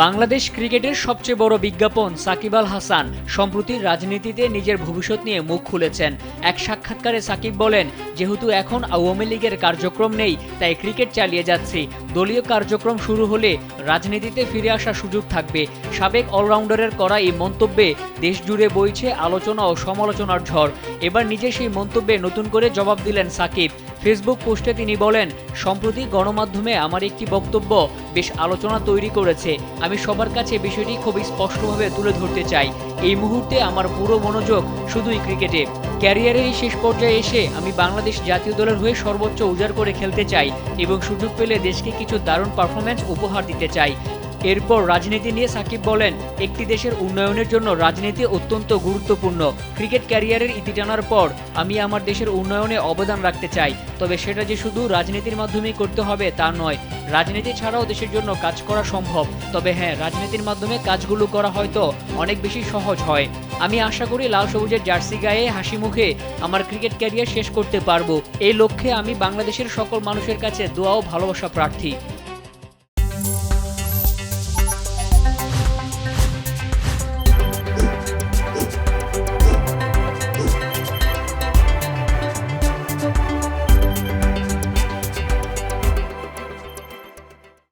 বাংলাদেশ ক্রিকেটের সবচেয়ে বড় বিজ্ঞাপন সাকিব আল হাসান সম্প্রতি রাজনীতিতে নিজের ভবিষ্যৎ নিয়ে মুখ খুলেছেন। এক সাক্ষাৎকারে সাকিব বলেন, যেহেতু এখন আওয়ামী লীগের কার্যক্রম নেই তাই ক্রিকেট চালিয়ে যাচ্ছি, দলীয় কার্যক্রম শুরু হলে রাজনীতিতে ফিরে আসার সুযোগ থাকবে। সাবেক অলরাউন্ডারের করা এই মন্তব্যে দেশ জুড়ে বইছে আলোচনা ও সমালোচনার ঝড়। এবার নিজে সেই মন্তব্যে নতুন করে জবাব দিলেন সাকিব। ফেসবুক পোস্টে তিনি বলেন, সম্প্রতি গণমাধ্যমে আমার একটি বক্তব্য বেশ আলোচনা তৈরি করেছে। আমি সবার কাছে বিষয়টি খুব স্পষ্টভাবে তুলে ধরতে চাই। এই মুহূর্তে আমার পুরো মনোযোগ শুধুই ক্রিকেটে। ক্যারিয়ারের এই শেষ পর্যায়ে এসে আমি বাংলাদেশ জাতীয় দলের হয়ে সর্বোচ্চ উজাড় করে খেলতে চাই এবং সুযোগ পেলে দেশকে কিছু দারুণ পারফরম্যান্স উপহার দিতে চাই। এরপর রাজনীতি নিয়ে সাকিব বলেন, একটি দেশের উন্নয়নের জন্য রাজনীতি অত্যন্ত গুরুত্বপূর্ণ। ক্রিকেট ক্যারিয়ারের ইতি টানার পর আমি আমার দেশের উন্নয়নে অবদান রাখতে চাই, তবে সেটা যে শুধু রাজনীতির মাধ্যমেই করতে হবে তা নয়। রাজনীতি ছাড়াও দেশের জন্য কাজ করা সম্ভব, তবে হ্যাঁ, রাজনীতির মাধ্যমে কাজগুলো করা হয়তো অনেক বেশি সহজ হয়। আমি আশা করি লাল সবুজের জার্সি গায়ে হাসি মুখে আমার ক্রিকেট ক্যারিয়ার শেষ করতে পারবো। এই লক্ষ্যে আমি বাংলাদেশের সকল মানুষের কাছে দোয়া ও ভালোবাসা প্রার্থী।